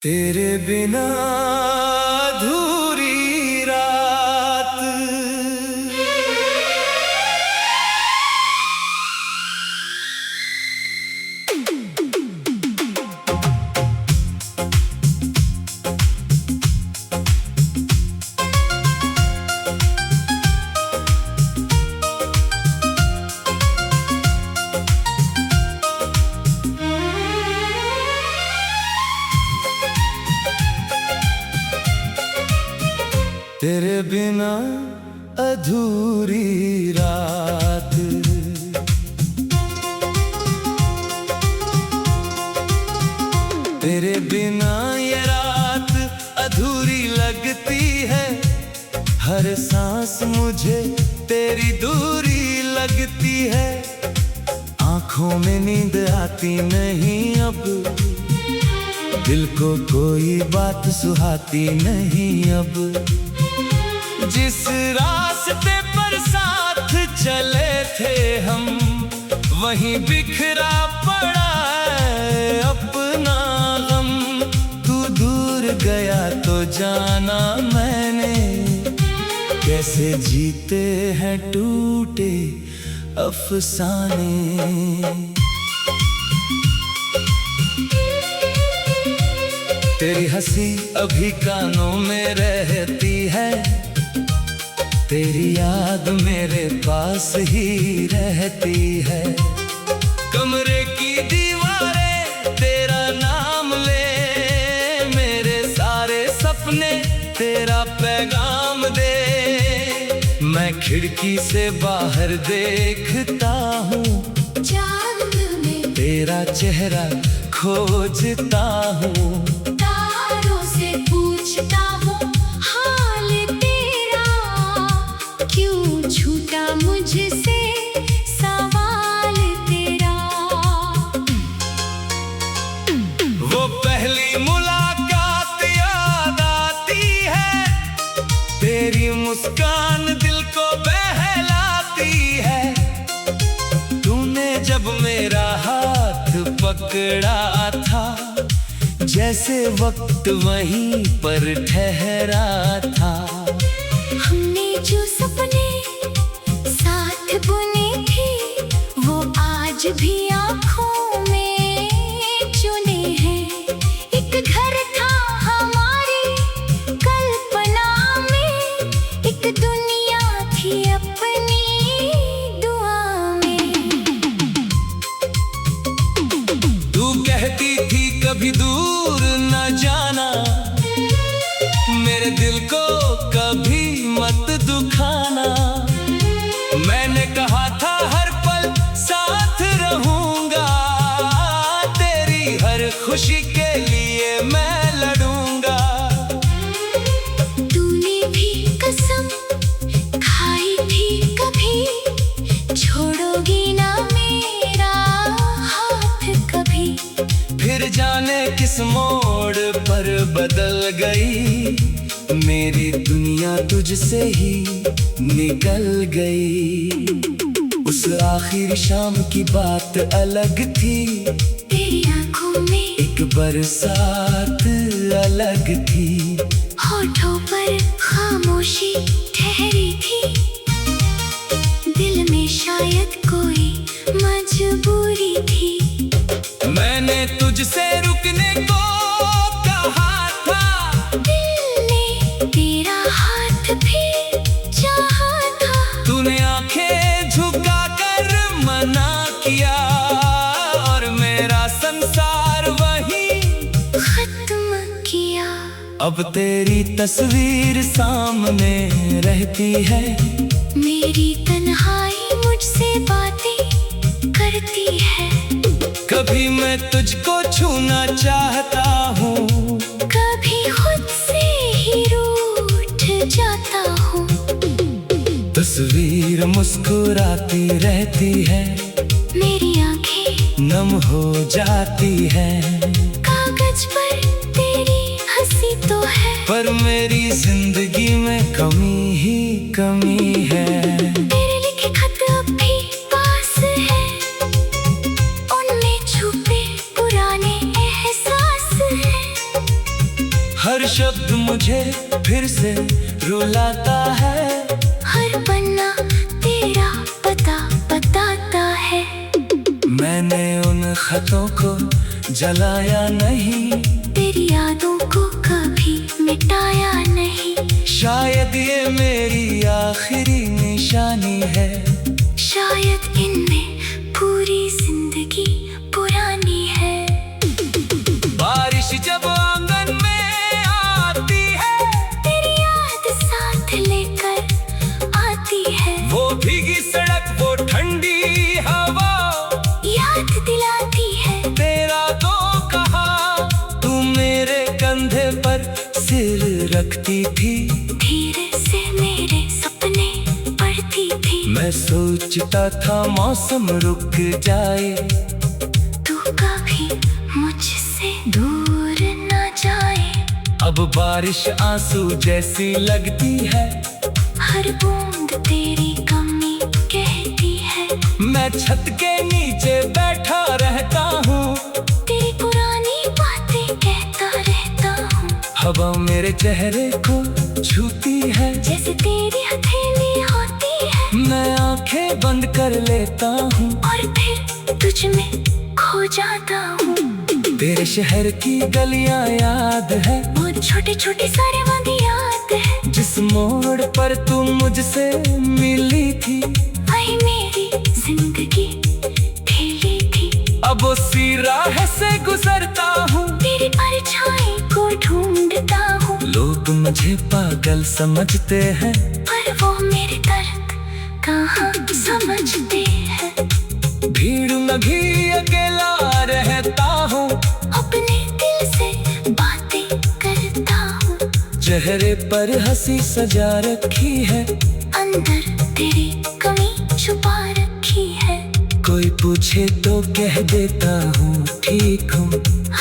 तेरे बिना अधूरी रात। तेरे बिना अधूरी रात। तेरे बिना ये रात अधूरी लगती है। हर सांस मुझे तेरी दूरी लगती है। आंखों में नींद आती नहीं अब, दिल को कोई बात सुहाती नहीं अब। जिस रास्ते पर साथ चले थे हम, वहीं बिखरा पड़ा है अपना गम। तू दूर गया तो जाना मैंने, कैसे जीते हैं टूटे अफसाने। तेरी हंसी अभी कानों में रहती है, तेरी याद मेरे पास ही रहती है। कमरे की दीवारें तेरा नाम ले, मेरे सारे सपने तेरा पैगाम दे। मैं खिड़की से बाहर देखता हूँ, चांद में तेरा चेहरा खोजता हूँ। तारों से पूछता हूँ हाल तेरा, क्यों छूटा मुझसे सवाल तेरा। वो पहली मुलाकात याद आती है, तेरी मुस्कान दिल को बहलाती है। तूने जब मेरा हाथ पकड़ा था, जैसे वक्त वहीं पर ठहरा था। हमने जो सपने साथ बुने थे, वो आज भी आँखों में चुने हैं। एक घर था हमारी कल्पना में, एक दुनिया थी अपनी दुआ में। तू कहती थी कभी दूर न जाना, मेरे दिल को कभी मत दुखाना। मैंने कहा था हर पल साथ रहूंगा, तेरी हर खुशी के लिए मैं लड़ूंगा। तूने भी कसम खाई थी कभी, छोड़ोगी ना मेरा हाथ कभी। फिर जाने किस मोड़ पर बदल गई, मेरी दुनिया तुझसे ही निकल गई। उस आखिरी शाम की बात अलग थी, तेरी आंखों में एक बरसात अलग थी। होठों पर खामोशी ठहरी थी, दिल में शायद कोई मजबूरी थी। मैंने तुझसे रुकने को कहा था, दिल ने तेरा हाथ भी चाहा था। तूने आंखें झुकाकर मना किया, और मेरा संसार वहीं खत्म किया। अब तेरी तस्वीर सामने रहती है, मेरी तन्हाई मुझसे बातें करती है। कभी मैं तुझको छूना चाहता हूँ, कभी खुद से ही रूठ जाता हूँ। तस्वीर मुस्कुराती रहती है, मेरी आंखें नम हो जाती है। कागज पर तेरी हंसी तो है, पर मेरी जिंदगी में कमी ही कमी है। तेरे लिखे खत अब भी पास है, उनमें छुपे पुराने एहसास हैं। हर शब्द मुझे फिर से रुलाता है, हर पन्ना तेरा पता बताता है। मैंने उन खतों को जलाया नहीं, तेरी यादों को कभी मिटाया नहीं। शायद ये मेरी आखिरी निशानी है, शायद इनमें पूरी जिंदगी पुरानी है। बारिश जब आंगन में आती है, तेरी याद साथ लेकर आती है। वो भीगी सड़क, वो ठंडी हवा याद दिलाती है। तेरा तो कहा तू मेरे कंधे पर सिर रखती थी, धीरे से मेरे सपने पढ़ती थी। मैं सोचता था मौसम रुक जाए, तू कभी मुझसे दूर न जाए। अब बारिश आंसू जैसी लगती है, हर बूंद तेरी कमी कहती है। मैं छत के नीचे बैठा रहता हूँ, तेरी पुरानी बातें कहता रहता हूँ। हवा मेरे चेहरे को छूती है, जैसे तेरी हथेली होती है। मैं आंखें बंद कर लेता हूँ और फिर तुझ में खो जाता हूँ। तेरे शहर की गलियां याद है, वो छोटे छोटे सारे वादे याद है। जिस मोड़ पर तू मुझसे मिली थी, वही मेरी जिंदगी खेली थी। अब उसी राह से गुजरता हूँ, तेरी परछाई को ढूंढता हूँ। लोग मुझे पागल समझते हैं, पर वो मेरे दर्द कहाँ समझते हैं। भीड़ में भी अकेला रहता हूँ, अपने दिल से बातें करता हूँ। चेहरे पर हंसी सजा रखी है, अंदर तेरी कमी छुपा रखी है। कोई पूछे तो कह देता हूँ ठीक हूँ,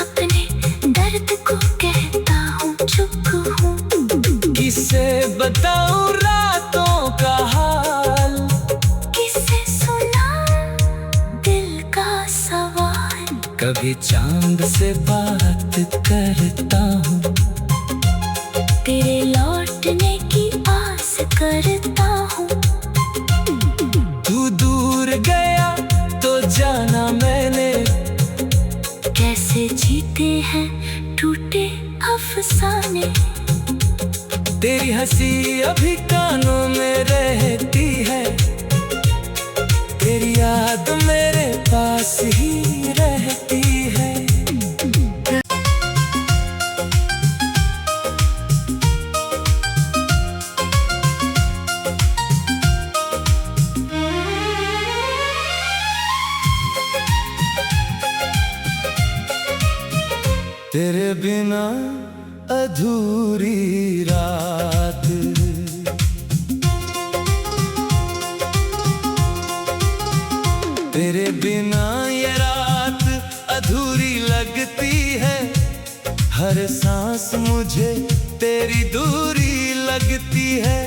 अपने दर्द को कहता हूँ चुप हूँ। किसे बताऊँ रातों का हाल, किसे सुना दिल का सवाल। कभी चांद से बात करता हूँ, तेरे लौटने की आस करता हूँ। तू दूर गया तो जाना मैंने, कैसे जीते हैं टूटे अफसाने। तेरी हंसी अभी कानों में रहती है, तेरी याद मेरे पास ही रहती है। तेरे बिना अधूरी रात, तेरे बिना ये रात अधूरी लगती है। हर सांस मुझे तेरी दूरी लगती है।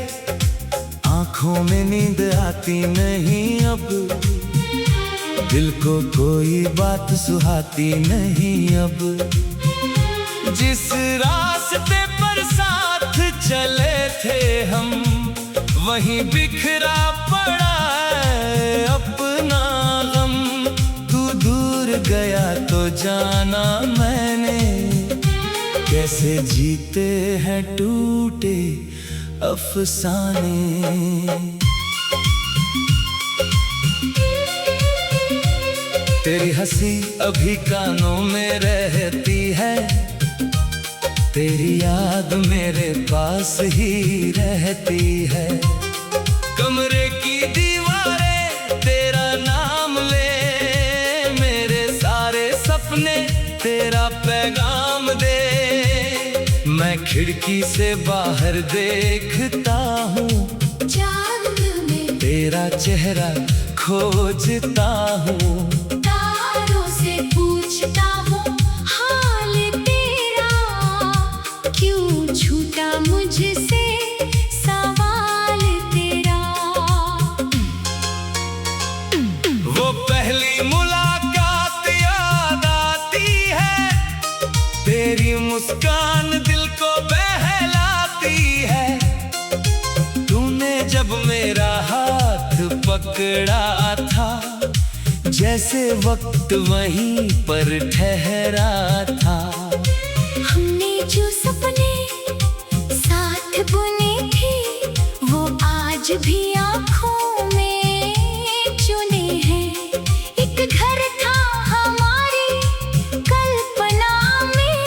आंखों में नींद आती नहीं अब, दिल को कोई बात सुहाती नहीं अब। जिस रास्ते पर साथ चले थे हम, वहीं बिखरा पड़ा है अपना गम। तू दूर गया तो जाना मैंने, कैसे जीते हैं टूटे अफसाने। तेरी हंसी अभी कानों में रहती है, तेरी याद मेरे पास ही रहती है। कमरे की दीवारें तेरा नाम ले, मेरे सारे सपने तेरा पैगाम दे। मैं खिड़की से बाहर देखता हूँ, चांद में तेरा चेहरा खोजता हूँ। तारों से पूछता हूँ हाल तेरा, क्यों छूटा मुझसे सवाल तेरा। वो पहली मुलाकात याद आती है, तेरी तेरी मुस्कान दिल को बहलाती है। तूने जब मेरा हाथ पकड़ा था, जैसे वक्त वहीं पर ठहरा था। हमने जो सपने साथ बुने थे, वो आज भी आँखों में चुने हैं। एक घर था हमारी कल्पना में,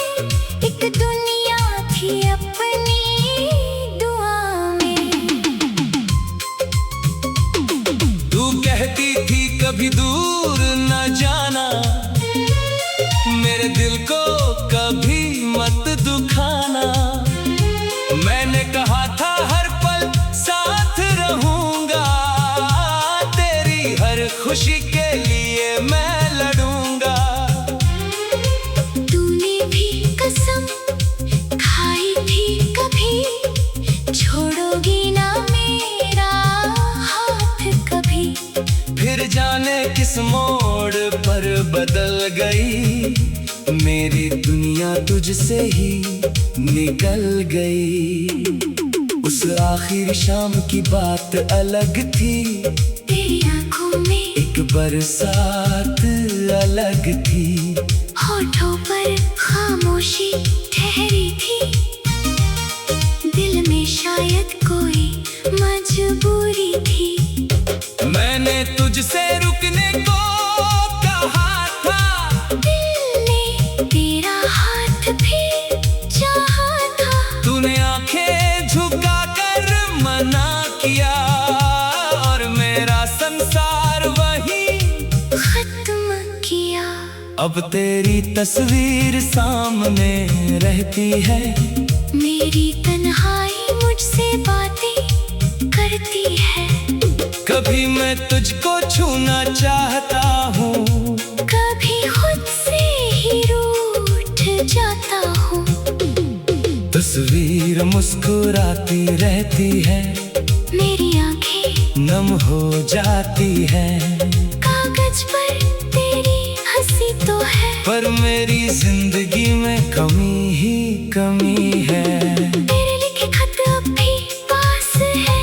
एक दुनिया थी अपनी दुआ में। तू कहती थी कभी दूर न जाना, मेरे दिल को कभी मत दुखाना। मैंने कहा था हर पल साथ रहूंगा, तेरी हर खुशी के लिए मैं लड़ूंगा। तूने भी कसम खाई थी कभी, छोड़ोगी ना मेरा हाथ कभी। फिर जाने किस मोड़ पर बदल गई, मेरी दुनिया तुझसे ही निकल गई। उस आखिरी शाम की बात अलग थी, तेरी आँखों में एक बरसात अलग थी। होठों पर खामोशी ठहरी थी, दिल में शायद कोई मजबूरी थी। मैंने तुझसे रुकने को कहा था, दिल ने तेरा हाथ भी चाहा था। तूने आंखें झुका कर मना किया, और मेरा संसार वहीं खत्म किया। अब तेरी तस्वीर सामने रहती है, मेरी तन्हाई मुझसे बातें करती है। कभी मैं तुझको छूना चाहता हूँ, कभी खुद से ही रूठ जाता हूँ। तस्वीर मुस्कुराती रहती है, मेरी आंखें नम हो जाती है। कागज पर तेरी हंसी तो है, पर मेरी जिंदगी में कमी ही कमी है। तेरे लिखे खत अब भी पास है,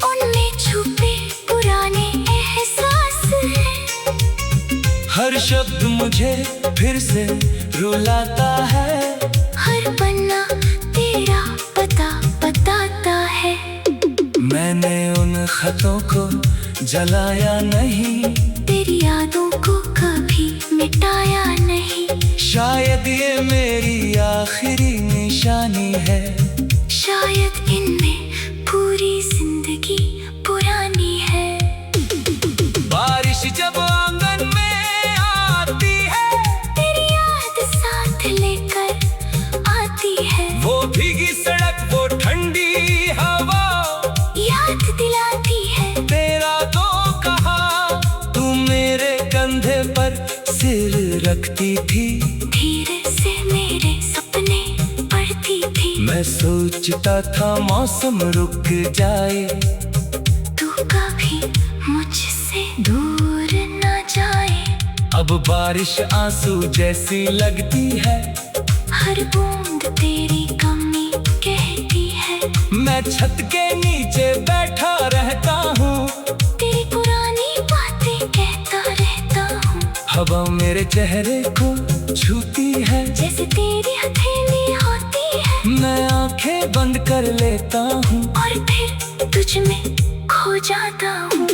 उनमें छुपे पुराने एहसास है। हर शब्द मुझे फिर से रुलाता है, हर पन्ना तेरा पता बताता है। मैंने उन खतों को जलाया नहीं, तेरी यादों को कभी मिटाया नहीं। शायद ये मेरी आखिरी निशानी है, शायद इनमें पूरी जिंदगी पुरानी है। बारिश जब आंगन में आती है, तेरी याद साथ लेकर आती है। वो भीगी सड़क, वो ठंडी हवा याद दिलाती है तेरा तो कहा। तू मेरे कंधे पर सिर रखती थी, धीरे से मेरे सपने पढ़ती थी। मैं सोचता था मौसम रुक जाए, तू कभी मुझसे दूर न जाए। अब बारिश आंसू जैसी लगती है, हर बूंद तेरी कमी कहती है। मैं छत के नीचे बैठा रहता हूँ, तेरी पुरानी बातें कहता रहता हूँ। हवा मेरे चेहरे को छूती है, जैसे तेरी हथेली होती है। मैं आंखें बंद कर लेता हूँ, और फिर तुझ में खो जाता हूँ।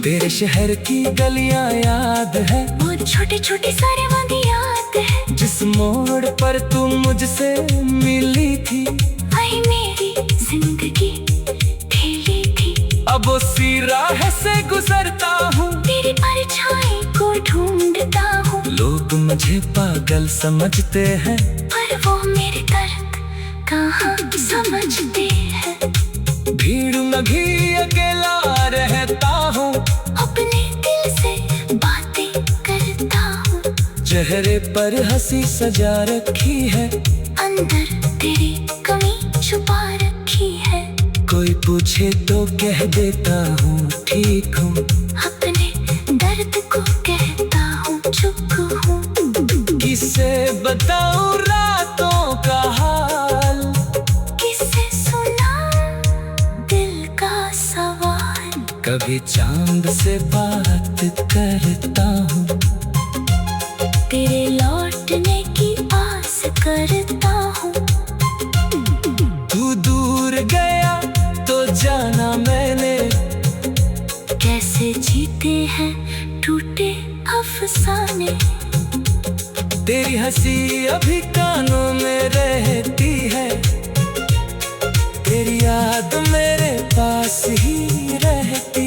तेरे शहर की गलियां याद है, वो छोटे छोटे सारे वादे याद है। जिस मोड़ पर तू मुझसे मिली थी, वही मेरी जिंदगी खेली थी। अब उसी राह से गुजरता हूँ, तेरी परछाई को ढूंढता हूँ। लोग मुझे पागल समझते हैं, पर वो मेरे दर्द कहाँ समझते हैं। भीड़ में भी अकेला रहता हूँ, अपने दिल से बातें करता हूँ। चेहरे पर हंसी सजा रखी है, अंदर तेरी कमी छुपा रखी है। कोई पूछे तो कह देता हूँ ठीक हूँ, अपने दर्द को कहता हूँ चुप हूँ। किसे बताऊं रातों का हाल, किसे सुनाऊं दिल का सवाल। कभी चांद से बात करता हूँ, तेरे लौटने की आस करता हूँ। तू दूर गया तो जाना मैंने, कैसे जीते हैं टूटे अफसाने। तेरी हंसी अभी कानों में रहती है, तेरी याद मेरे पास ही रहती